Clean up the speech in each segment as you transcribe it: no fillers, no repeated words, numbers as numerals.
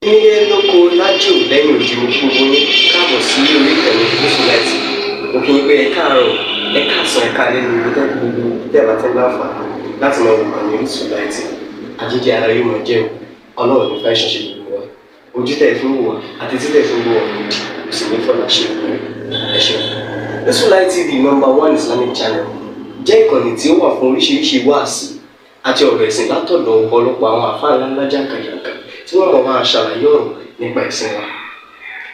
Nílé lóko lájò lẹ́yìn òdì mo kí gbogbo yín káàbọ̀ sí orí ìkànnì Musilight. Mo kí yín pé ẹ káàárọ̀, ẹ káàsán, ẹ káalẹ́ ní ibi tẹ́kù gbogbo tẹ́ẹ̀bà tẹ́ láǹfààní láti máa wò ìkànnì Musilight. Àjíjẹ ara yóò máa jẹun, Ọlọ́run ní fẹ́ ṣọṣẹ́ gbogbo wa. Ojú tẹ̀ fún wò wá àti títẹ̀ fún wò wá lòdì, kò sì ní fọ́nà ṣe ẹ ṣeun. Musilight TV #1 Islamic channel jẹ́ ìkànnì tí ó wà fún oríṣiríṣi wáàsí àti ọ̀rọ̀ ẹ̀sìn látọ̀dọ̀ ọ̀pọ̀lọpọ̀ àwọn àfáà ńláńlá jàǹkàjàǹkà tí wọ́n mọ̀ máa ṣàlàyé ọ̀rọ̀ nípa ẹ̀sìn wa.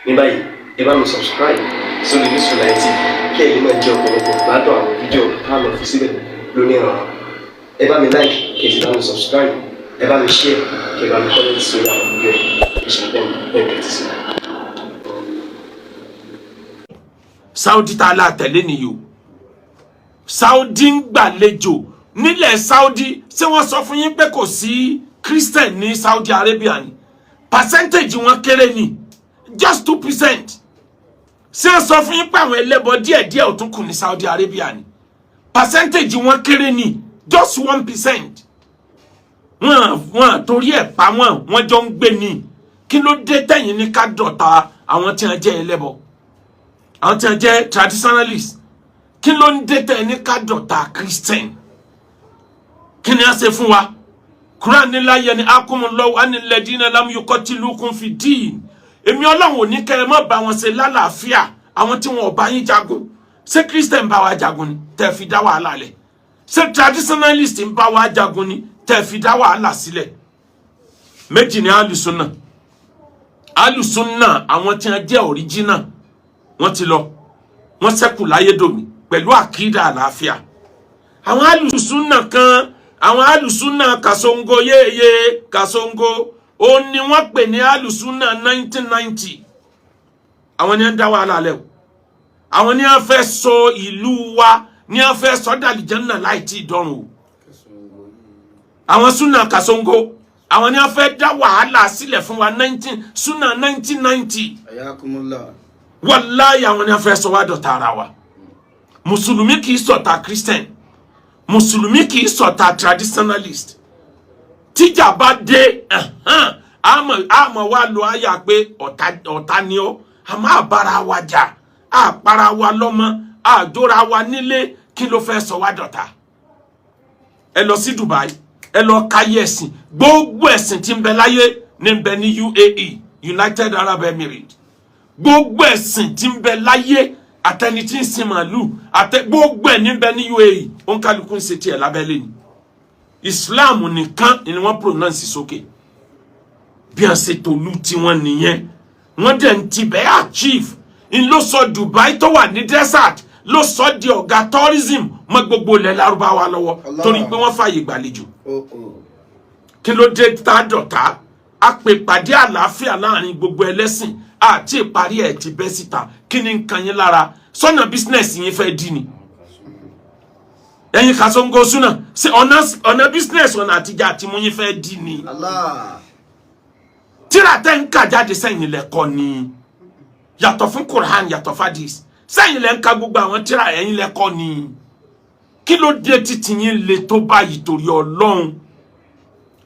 Ní báyìí, ẹ bá mi subscribe sórí Musilight TV kí ẹ lè máa jẹ ọ̀pọ̀lọpọ̀ gbádùn àwọn fídíò táwọn fi síbẹ̀ lónìí ọ̀rọ̀. Ẹ bá mi like kí ẹ sì bá mi subscribe, ẹ bá mi share kí ẹ bá mi comment sórí àwọn fídíò ìṣẹ̀lẹ̀ bẹ́ẹ̀ sí. Saudi tá a la tẹ̀lé nìyó. Saudi ń gbàlejò nílẹ̀ Saudi ṣé wọ́n sọ fún yín pé kò sí Christian ní Saudi Arabia ni percentage wọn kéré ni just 2%. ṣé wọ́n sọ fún yín pé àwọn ẹlẹ́bọ díẹ̀díẹ̀ ò tún kù ní Saudi Arabia ni percentage wọn kéré ni just 1%. wọ́n torí ẹ̀ pa wọ́n jọ ń gbé ni kí ló dé tẹ̀yìn ní ká dọ̀tá àwọn tí wọ́n jẹ́ ẹlẹ́bọ àwọn tí wọ́n jẹ́ traditionalist kí ló ń dé tẹ̀yìn ní ká dọ̀tá Christian kí ni a ṣe fún wa. Quran ní la yanhakumullahu anil ladina lam yuqatilukum fi din. Èmi Ọlọ́run ò ní kẹ́ ẹ má bá wọn ṣe lálàáfíà àwọn tí wọn ò bá yín jagun. Ṣé Christian bá wa jagun ni tẹ́ fi dá wàhálà lẹ̀? Ṣé traditionalist ń bá wa jagun ni tẹ́ fi dá wàhálà sílẹ̀? Méjì ni Ahlus-Sunnah. Ahlus-Sunnah àwọn tí wọ́n jẹ́ original wọ́n ti lọ. Wọ́n ṣẹ́kù láyé dòní pẹ̀lú àkídà àlàáfíà. Àwọn Ahlus-Sunnah kan àwọn Ahlus-Sunnah Kasongo yeye Kasongo ó ní wọ́n pè ní Ahlus-Sunnah 1990. Àwọn ni ń dá wàhálà lẹ̀ o. Àwọn ni wọ́n fẹ́ sọ ìlú wa ni wọ́n fẹ́ sọ dàlìjánà láì tí ìdọ́run o. Àwọn Sunnah Kasongo àwọn ni wọ́n fẹ́ dá wàhálà sílẹ̀ fún wa Sunnah 1990. Ayakumullah. Wallahi àwọn ni wọ́n fẹ́ sọ wá dọ̀tá ara wa. Mùsùlùmí kì í ṣọ̀tá Christian. Mùsùlùmí kì í ṣọ̀tá traditionalist. Tíjà bá dé àmọ́ wa lo àyà pé ọ̀tá ni ọ́ àmọ́ àbára wa jà àpara wa lọ́mọ àjọra wa nílé kí ló fẹ́ sọ wá dọ̀tá. Ẹ lọ sí Dubai ẹ lọ káyé ẹ̀sìn gbogbo ẹ̀sìn tí ń bẹ láyé ní ń bẹ ní UAE United Arab Emirates gbogbo ẹ̀sìn tí ń bẹ láyé àtẹni tí ń sin màálù gbogbo ẹ̀ níbẹ̀ ní UAE òun kálukú ń ṣe tiẹ̀ lábẹ́lé ni Islam nìkan ni wọ́n pronounce sókè bí wọ́n ṣe tòlú tí wọ́n nìyẹn wọ́n dẹ̀ ń tibẹ̀ achieve ń ló sọ Dubai tó wà ní desert ló sọ di ọ̀gá tourism mọ́ gbogbo ilẹ̀ Lárúbáwá lọ́wọ́ torí pé wọ́n fààyè gbàlejò kí ló dé tá dọ̀tá a pè pàdé àlàáfíà láàrin gbogbo ẹlẹ́sìn àti ìparí ẹ̀ ti bẹ́ síta kí ni nǹkan yín lára sọ́nà business yín fẹ́ dí ni ẹ̀yin Kasongo Sunnah ṣe ọ̀nà business ọ̀nà àtijọ́ àti mú yín fẹ́ dí ni tíra tẹ́ ń kà jáde sẹ́yìn lẹ́kọ́ ni yàtọ̀ fún Quran yàtọ̀ fadis sẹ́yìn lẹ́ ń ka gbogbo àwọn tíra ẹ̀yin lẹ́kọ́ ni kí ló dé títí yín le tó báyìí torí Ọlọ́run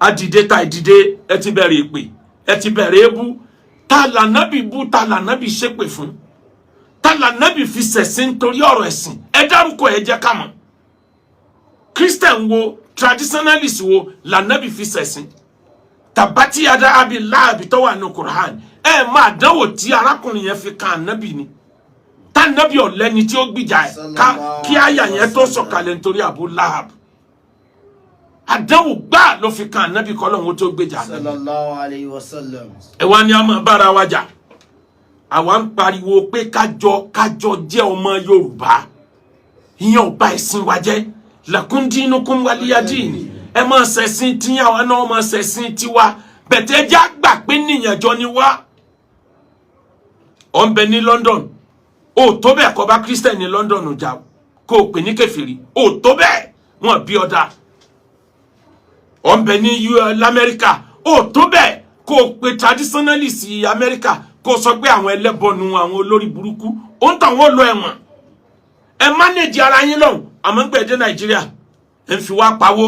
adìde ta ìdìde ẹ ti bẹ̀rẹ̀ èpè ẹ ti bẹ̀rẹ̀ ebú ta la nabi bú ta la nabi ṣépè fún ta la nabi fi ṣẹ̀sìn torí ọ̀rọ̀ ẹ̀sìn ẹ dárúkọ ẹ jẹ́ ká mọ̀ Christian wo traditionalist wo la nabi fi ṣẹ̀sìn tabati yada abi lahab tó wà ní Quran ẹ máa dánwò tí arákùnrin yẹn fi kan nabi ni ta nabi ọ̀lẹ́ni tí ó gbìjà ẹ̀ kí àyà yẹn tó sọ̀kalẹ̀ nítorí Abu Lahab àdánwò gbà ló fi kan nabi kọ́lọ́hún tó gbèjà sallallahu alayhi wa sallam. ẹ wá ní a máa bára wa jà àwa ń pariwo pé kájọ jẹ́ ọmọ Yorùbá ìyẹn ọba ẹ̀sìn wa jẹ́ lakum dinukum waliyadin ẹ máa ṣẹ̀sìn tíyàn àwọn náà máa ṣẹ̀sìn tiwa bẹ̀tẹ̀ jẹ́ àgbà pé níyànjọ ni wá ọ̀ ń bẹ ní London ó tó bẹ́ẹ̀ kọ́ bá Christian ní London jà kó o pè ní kèfèrí ó tó bẹ́ẹ̀ wọ́n bí ọ̀dà ọ̀ ń bẹ ní l'Amẹ́ríkà ó tó bẹ́ẹ̀ kó o pe traditionalist Amẹ́ríkà kó o sọ pé àwọn ẹlẹ́bọnú àwọn olórí burúkú ó ń tàn wọ́n lọ ẹ̀wọ̀n ẹ manage ara yín lọ́hùn àmọ́ ń gbé dé Nàìjíríà ẹ ń fi wá pawó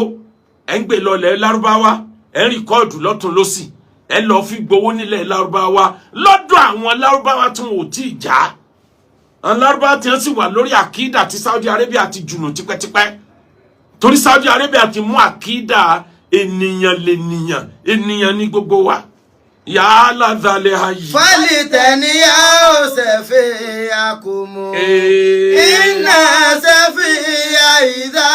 ẹ ń gbé lọlẹ̀ Lárúbáwá ẹ ń rìkọ́ọ̀dù lọ́tún lọ́sì ẹ lọ fi gbowó nílẹ̀ Lárúbáwá lọ́dọ̀ àwọn Lárúbáwá tí wọn ò tí ì já àwọn Lárúbáwá tí wọ́n sì wà lórí àkídà tí Saudi Arabia ti jùnù tipẹ́tipẹ́ torí Saudi Arabia ti mú àkídà ènìyàn lènìyàn ènìyàn ní gbogbo wa yàrá dàlẹ́ ayé. falitaniya sefiyakumu inna sefiya idha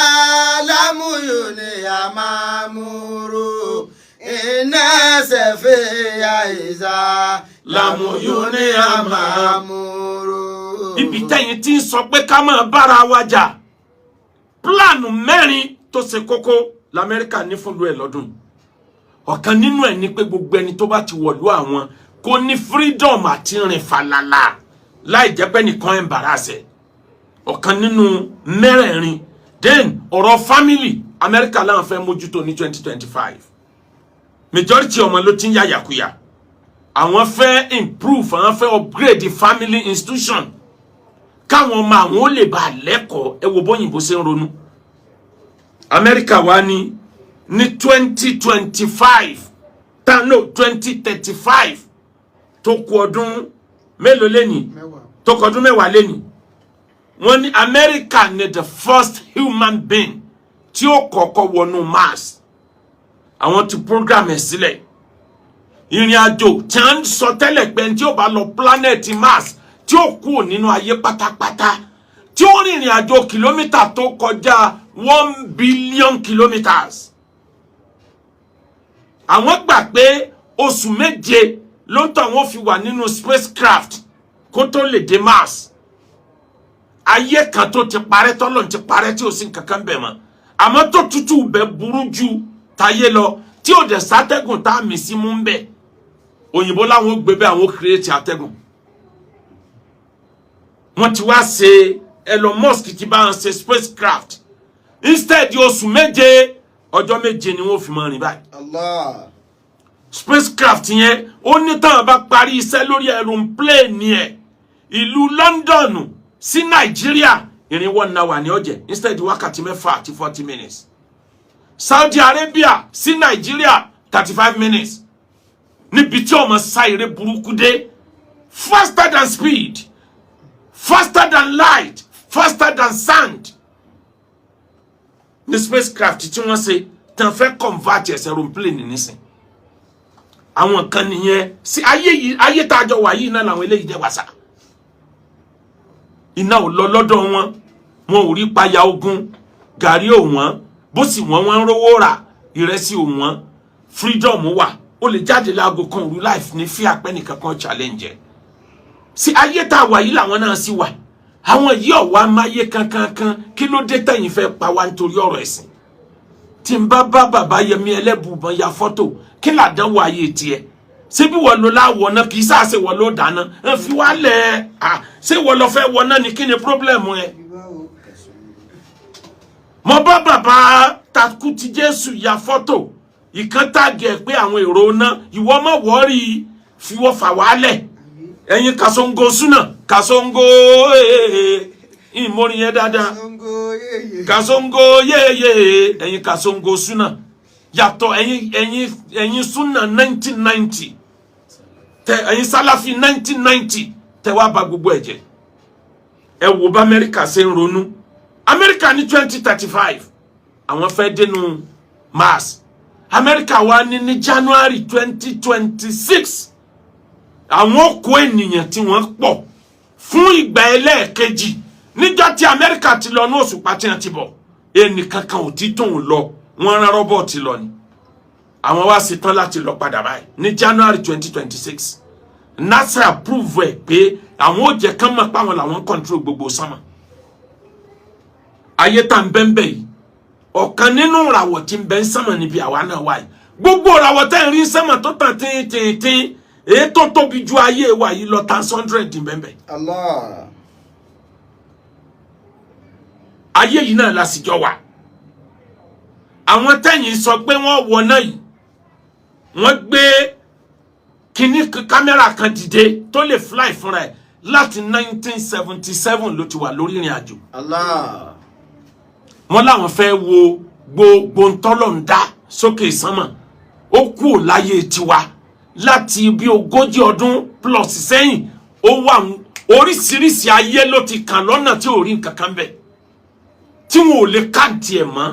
lamuyuni amamuru inna sefiya idha lamuyuni amamuru. Ibi tẹ́yìn tí ń sọ pé ká máa bára wa jà pílánù mẹ́rin tó ṣe kókó l'Amẹ́ríkà ní fún ẹ̀ lọ́dún yìí. Ọ̀kan nínú ẹ̀ ni pé gbogbo ẹni tó bá ti wọ̀lú àwọn kò ní freedom àti rìn falala láì jẹ́ pé nìkan embarrass ẹ̀. Ọ̀kan nínú mẹ́rẹ̀ẹ̀rin then ọ̀rọ̀ family Amẹ́ríkà láwọn fẹ́ mójútó ní 2025 majority ọmọ ló ti ń yàyàkuyà àwọn fẹ́ improve àwọn fẹ́ upgrade the family institution káwọn ọmọ àwọn ó lè bá lẹ́kọ̀ọ́ ẹ wo bóyìnbó ṣe ń ronú. Amẹ́ríkà wá ní 2025 no 2035 tó kù ọdún mélòó lẹ́ni tó kù ọdún mẹ́wàá lẹ́ni wọ́n ní Amẹ́ríkà ní the first human being tí ó kọ́kọ́ wọnú Mars àwọn ti program ẹ̀ sílẹ̀ ìrìn àjò tí a ń sọ tẹ́lẹ̀ pé tí ó bá lọ planet Mars tí ó kú nínú ayé pátápátá tí ó rìnrìn àjò kìlómítà tó kọjá 1 billion kilometers. Àwọn gbà pé oṣù méje ló ń tọ́ àwọn fi wà nínú spacecraft kó tó lè dé Mars. Ayé kan tó ti parẹ́ tọ́lọ̀ ti parẹ́ tí ò sí kankan bẹ̀ mọ́. Àmọ́ tó tútù bẹ́ burú ju táyé lọ tí ò dẹ̀ sátẹ́gùn tá a mì sí mú ń bẹ̀. Òyìnbó láwọn gbé bẹ́ àwọn create àtẹ́gùn. Wọ́n ti wá ṣe Elon Musk ti bá wọn ṣe spacecraft. Instead oṣù méje ọjọ́ méje ni wọ́n fi máa rìn báyìí. Allah. Spacecraft yẹn ó ní táwọn bá parí iṣẹ́ lórí aeroplane ẹ̀ ìlú London sí Nàìjíríà ìrìn 1 hour ní ọjẹ́ instead wákàtí 6 àti 40 minutes. Saudi Arabia sí Nàìjíríà 35 minutes. Níbi tí ọmọ sáyẹrẹ burúkú dé faster than speed, faster than light, faster than sound. The spacecraft tí wọ́n ṣe tán fẹ́ convert ẹsẹ̀ aeroplane nísìn. Àwọn kan nìyẹn sí ayé tá a jọ wà yìí náà làwọn eléyìí jẹ́ wàsá. Iná ò lọ lọ́dọ̀ wọn ò rí payà ogun gàrí ò wọ́n bó sì wọ́n rówó rà ìrẹsì ò wọ́n freedom wà ó lè jáde láago kan òru life ní fí àpẹ́ nìkan kan challenge. Sí ayé tá a wà yìí làwọn náà sì wà. Àwọn yìí ọ̀wá máyé kankankan kí ló dé tẹ̀yìn fẹ́ pa wá nítorí ọ̀rọ̀ ẹ̀sìn. Tí n bá bàbá Yẹmí Ẹlẹ́bùbọn ya fọ́tò kí làdánwò ayé tiẹ̀. Ṣé bí wọ́n lo láwọ̀ náà kì í sáà ṣe wọ́n ló dáná ẹ fi wá lẹ̀ ṣé wọ́n lọ fẹ́ wọ náà ni kí ni problem ẹ. Mo bá bàbá takú ti Jésù ya fọ́tò ìkan tàgì ẹ̀ pé àwọn èrò náà ìwọ má wọ́ọ̀rì fi wọ́n fà wá lẹ̀ ẹ̀yin Kasongo súnà Kasongo ìmọ̀rin yẹn dáadáa Kasongo yéye ẹ̀yin Kasongo súnà yàtọ̀ ẹ̀yin súnà 1990 tẹ ẹ̀yin Sálàfí 1990 tẹ wá bà gbogbo ẹ̀jẹ̀ ẹ wò bá Amẹ́ríkà ṣe ń ronú Amẹ́ríkà ní 2035 àwọn fẹ́ dénú Mars Amẹ́ríkà wá ní January 2026 àwọn kó ènìyàn tí wọ́n pọ̀ fún ìgbà ẹlẹ́ẹ̀kejì níjọ́ tí Amẹ́ríkà ti lọ ní òṣùpá tí wọ́n ti bọ̀ ẹnìkankan ò tí tóun lọ wọ́n rán rọ́bọ̀tì lọ ni àwọn wá ṣetán láti lọ padà báyìí ní January 2026 NASA approve ẹ̀ pé àwọn ò jẹ́ kán mọ̀ pé àwọn làwọn control gbogbo sánmà ayé tá ń bẹ́ńbẹ́ yìí ọ̀kan nínú ìràwọ̀ tí ń bẹ ń sánmà níbi àwa náà wáyé gbogbo ìràwọ̀ tẹ́ ń rí sánmà tó tàn tíntìntín èyí tó tóbi ju ayé wa yìí lọ times 100 ní bẹ́ẹ̀. Allah. Ayé yìí náà lásìjọ wà. Àwọn tẹ́yìn sọ pé wọ́n wọ náà yìí. Wọ́n gbé kíní kámẹ́rà kan dìde tó lè fly fúnra ẹ̀ láti 1977 ló ti wà lórí ìrìn àjò. Allah. Wọ́n láwọn fẹ́ wo gbogbo ntọ́lọ̀ ń dá sókè sánmà. Ó kú láyé tiwa. láti bí 40 ọdún plus sẹ́yìn ó wà oríṣiríṣi ayé ló ti kàn lọ́nà tí ò rí nǹkan kan bẹ́ẹ̀ tí wọn ò lè káàdì ẹ̀ mọ́